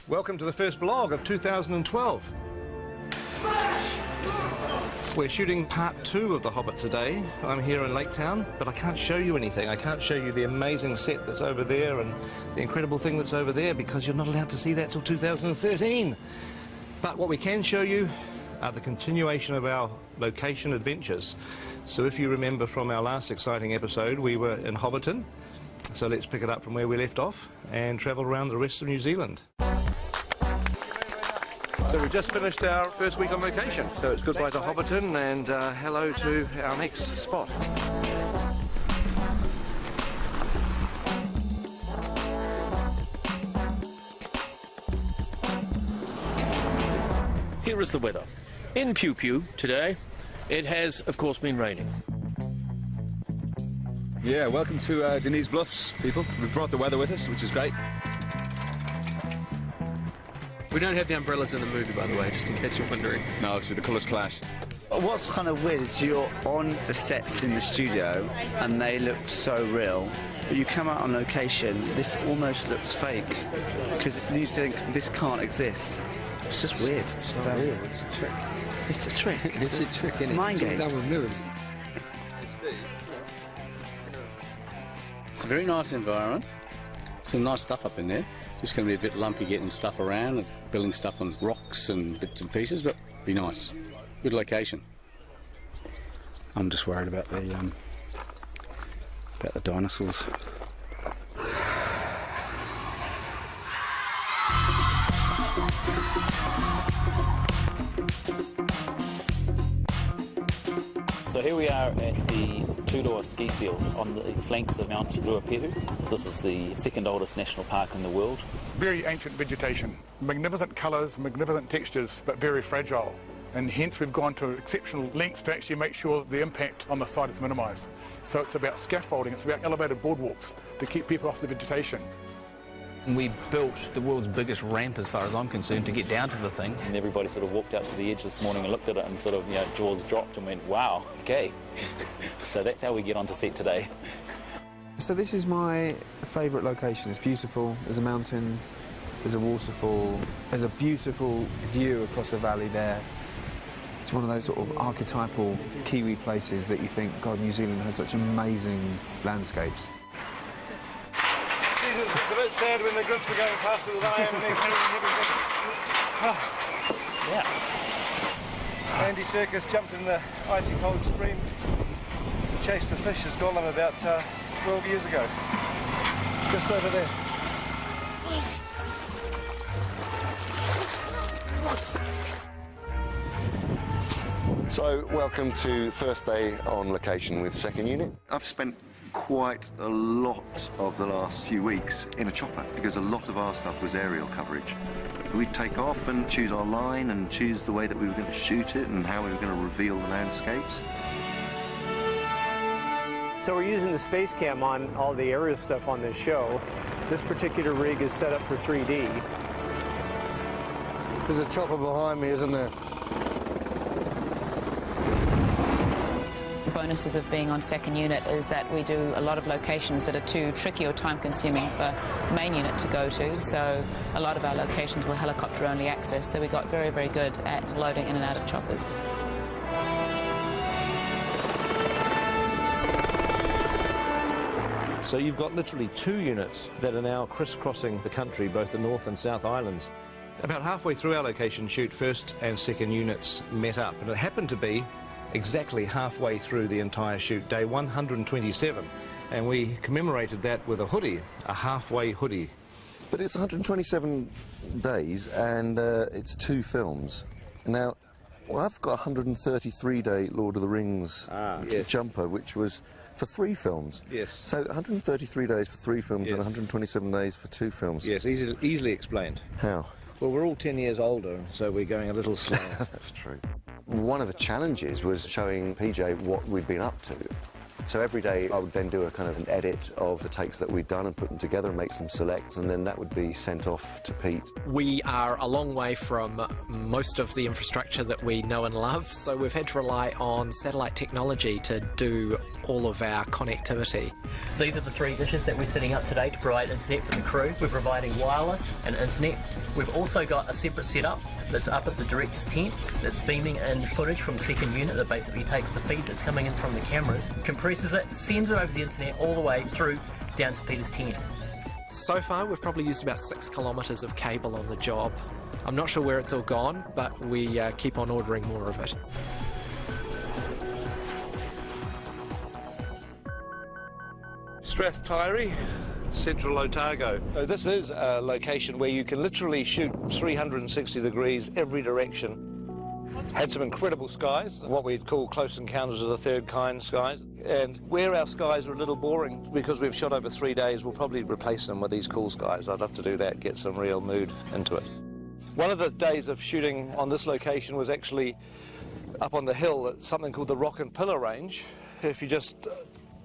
Welcome to the first vlog of 2012. We're shooting part 2 of The Hobbit today. I'm here in Lake Town, but I can't show you anything. I can't show you the amazing set that's over there and the incredible thing that's over there because you're not allowed to see that till 2013. But what we can show you are the continuation of our location adventures. So if you remember from our last exciting episode, we were in Hobbiton. So let's pick it up from where we left off and travel around the rest of New Zealand. So we've just finished our first week on location. So it's goodbye to Hobbiton and hello to our next spot. Here is the weather. In Pew Pew today, it has, of course, been raining. Yeah, welcome to Denise Bluffs, people. We've brought the weather with us, which is great. We don't have the umbrellas in the movie, by the way, just in case you're wondering. No, obviously the colours clash. What's kind of weird is you're on the sets in the studio and they look so real, but you come out on location, this almost looks fake because you think this can't exist. It's just weird. It's not real, it's a trick. It's a trick. It's a trick, It's mind games. It's mirrors. It's a very nice environment. Some nice stuff up in there. Just going to be a bit lumpy getting stuff around and building stuff on rocks and bits and pieces, but be nice. Good location. I'm just worried about the dinosaurs. So here we are at the Turoa ski field on the flanks of Mount Ruapehu. This is the second oldest national park in the world. Very ancient vegetation, magnificent colours, magnificent textures, but very fragile. And hence we've gone to exceptional lengths to actually make sure the impact on the site is minimised. So it's about scaffolding, it's about elevated boardwalks to keep people off the vegetation. We built the world's biggest ramp, as far as I'm concerned, to get down to the thing. And everybody sort of walked out to the edge this morning and looked at it and sort of, jaws dropped and went, wow, okay. So that's how we get onto set today. So this is my favourite location. It's beautiful. There's a mountain, there's a waterfall, there's a beautiful view across the valley there. It's one of those sort of archetypal Kiwi places that you think, God, New Zealand has such amazing landscapes. Jesus, it's a bit sad when the grips are going faster than I am and they're carrying everything. Yeah. Andy Serkis jumped in the icy cold stream to chase the fish as Gollum about 12 years ago. Just over there. So, welcome to first day on location with second unit. I've spent quite a lot of the last few weeks in a chopper because a lot of our stuff was aerial coverage. We'd take off and choose our line and choose the way that we were going to shoot it and how we were going to reveal the landscapes. So we're using the space cam on all the aerial stuff on this show. This particular rig is set up for 3D. There's a chopper behind me, isn't there? The bonuses of being on second unit is that we do a lot of locations that are too tricky or time-consuming for main unit to go to, so a lot of our locations were helicopter-only access, so we got very, very good at loading in and out of choppers. So you've got literally 2 units that are now crisscrossing the country, both the North and South Islands. About halfway through our location shoot, first and second units met up, and it happened to be exactly halfway through the entire shoot, day 127, and we commemorated that with a hoodie, a halfway hoodie. But it's 127 days and it's 2 films. Now, I've got a 133-day Lord of the Rings jumper, which was for 3 films. Yes. So 133 days for 3 films and 127 days for 2 films. Yes, easily explained. How? Well, we're all 10 years older, so we're going a little slower. That's true. One of the challenges was showing PJ what we'd been up to. So every day I would then do a kind of an edit of the takes that we'd done and put them together and make some selects, and then that would be sent off to Pete. We are a long way from most of the infrastructure that we know and love, so we've had to rely on satellite technology to do all of our connectivity. These are the 3 dishes that we're setting up today to provide internet for the crew. We're providing wireless and internet. We've also got a separate setup that's up at the director's tent that's beaming in footage from second unit that basically takes the feed that's coming in from the cameras, compresses it, sends it over the internet all the way through down to Peter's tent. So far we've probably used about 6 kilometres of cable on the job. I'm not sure where it's all gone, but we keep on ordering more of it. Strathtyre, Central Otago. So this is a location where you can literally shoot 360 degrees every direction. Had some incredible skies, what we'd call close encounters of the third kind skies. And where our skies are a little boring, because we've shot over 3 days, we'll probably replace them with these cool skies. I'd love to do that, get some real mood into it. One of the days of shooting on this location was actually up on the hill at something called the Rock and Pillar Range. If you just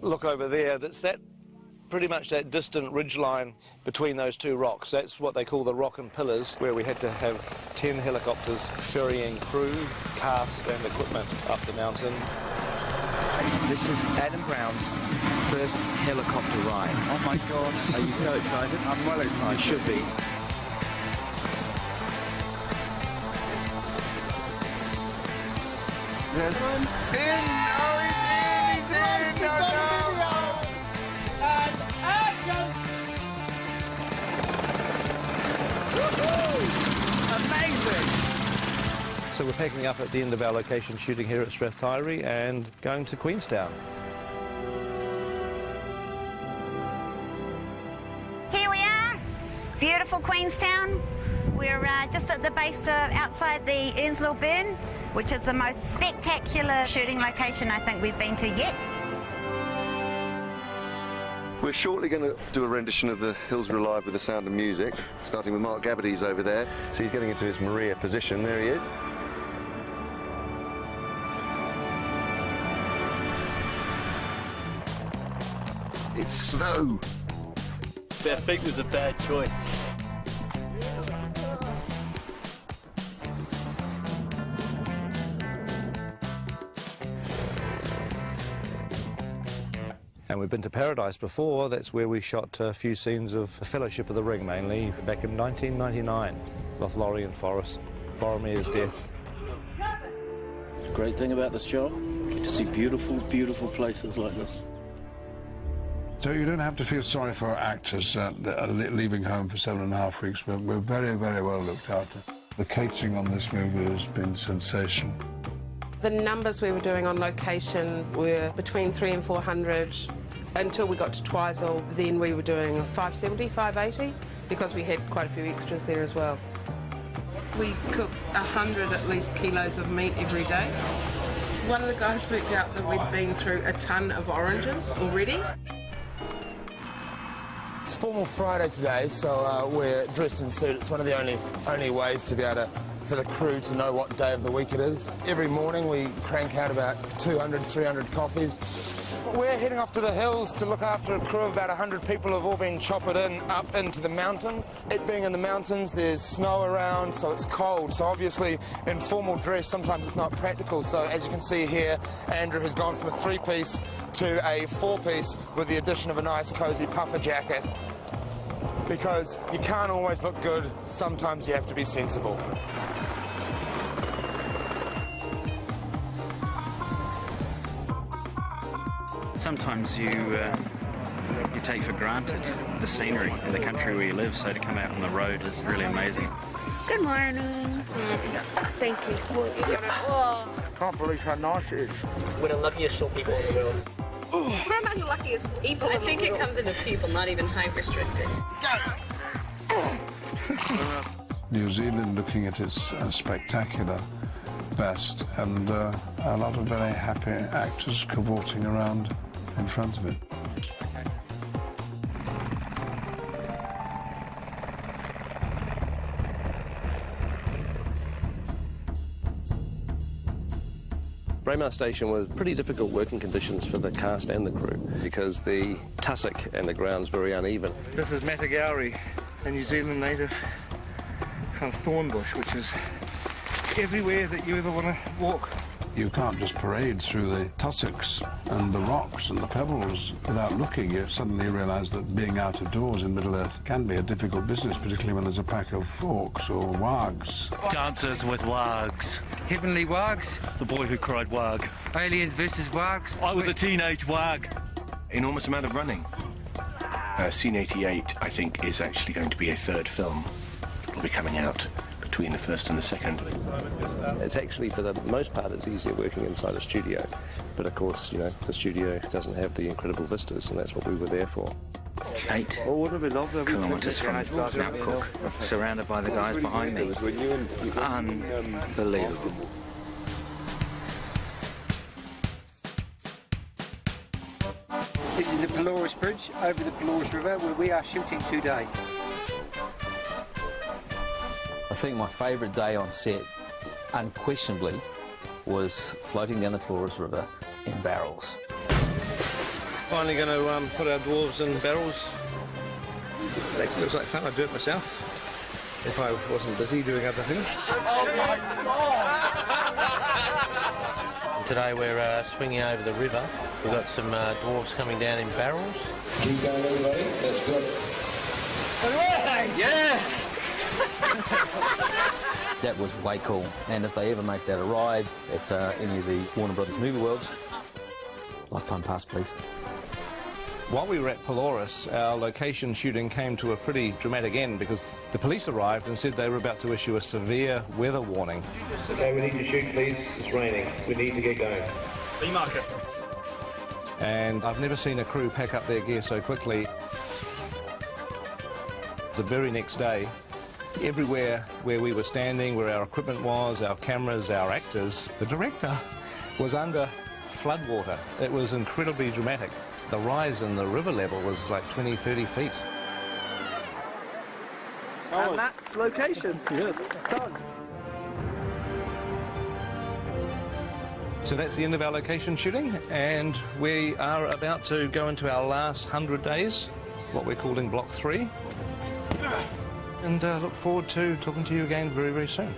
look over there, that's that pretty much that distant ridge line between those 2 rocks. That's what they call the Rock and Pillars, where we had to have 10 helicopters ferrying crew, cast and equipment up the mountain. This is Adam Brown's first helicopter ride. Oh my God. Are you so excited? I'm well excited. You should be. Yes. In! Oh, he's in! He's in! No, no! And action! Amazing! So we're packing up at the end of our location shooting here at Strathtyre and going to Queenstown. Here we are, beautiful Queenstown. We're just at the base of outside the Earnslow Burn, which is the most spectacular shooting location I think we've been to yet. We're shortly going to do a rendition of The Hills Are Alive with the Sound of Music, starting with Mark Gabbardy's over there. So he's getting into his Maria position. There he is. It's snow. I think it was a bad choice. And we've been to Paradise before. That's where we shot a few scenes of The Fellowship of the Ring, mainly, back in 1999. Lothlorien Forest, Boromir's death. The great thing about this job, you get to see beautiful, beautiful places like this. So you don't have to feel sorry for actors that are leaving home for 7.5 weeks. We're very, very well looked after. The catering on this movie has been sensational. The numbers we were doing on location were between 300 and 400 until we got to Twizel. Then we were doing 570, 580 because we had quite a few extras there as well. We cook 100 at least kilos of meat every day. One of the guys worked out that we'd been through a ton of oranges already. It's Formal Friday today, so we're dressed in suit. It's one of the only ways to be able to, for the crew to know what day of the week it is. Every morning we crank out about 200, 300 coffees. We're heading off to the hills to look after a crew of about 100 people who've all been choppered up into the mountains. It being in the mountains, there's snow around, so it's cold. So obviously in formal dress, sometimes it's not practical. So as you can see here, Andrew has gone from a 3-piece to a 4-piece with the addition of a nice cozy puffer jacket. Because you can't always look good, sometimes you have to be sensible. Sometimes you take for granted the scenery in the country where you live, so to come out on the road is really amazing. Good morning. Thank you. I can't believe how nice it is. We're the luckiest short people in the world. We're among the luckiest people. I think it comes into people, not even height restricted. New Zealand looking at its spectacular best, and a lot of very happy actors cavorting around in front of it. Braemar Station was pretty difficult working conditions for the cast and the crew because the tussock and the ground's very uneven. This is Matagauri, a New Zealand native kind of thorn bush, which is everywhere that you ever want to walk. You can't just parade through the tussocks and the rocks and the pebbles without looking. You suddenly realise that being out of doors in Middle-earth can be a difficult business, particularly when there's a pack of orcs or wargs. Dancers with wargs. Heavenly wargs? The boy who cried warg. Aliens versus wargs? I was a teenage warg. Enormous amount of running. Scene 88, I think, is actually going to be a third film. It'll be coming out between the first and the second. It's actually, for the most part, it's easier working inside a studio. But of course, you know, the studio doesn't have the incredible vistas, and that's what we were there for. 8 kilometres from Mount Cook, surrounded by the guys behind me. Unbelievable. This is the Pelorus Bridge over the Pelorus River where we are shooting today. I think my favourite day on set, unquestionably, was floating down the Pelorus River in barrels. Finally going to put our dwarves in barrels. That looks like fun. I'd do it myself if I wasn't busy doing other things. Oh my God! Today we're swinging over the river. We've got some dwarves coming down in barrels. Keep going, everybody. That's good. Hooray! Yeah! That was way cool, and if they ever make that a ride at any of the Warner Brothers movie worlds, lifetime pass, please. While we were at Pelorus, our location shooting came to a pretty dramatic end because the police arrived and said they were about to issue a severe weather warning. Okay, we need to shoot, please. It's raining. We need to get going. B-marker. And I've never seen a crew pack up their gear so quickly. The very next day, everywhere where we were standing, where our equipment was, our cameras, our actors, the director was under floodwater. It was incredibly dramatic. The rise in the river level was like 20, 30 feet. And that's location. Yes. Done. So that's the end of our location shooting, and we are about to go into our last 100 days, what we're calling Block 3. And look forward to talking to you again very, very soon.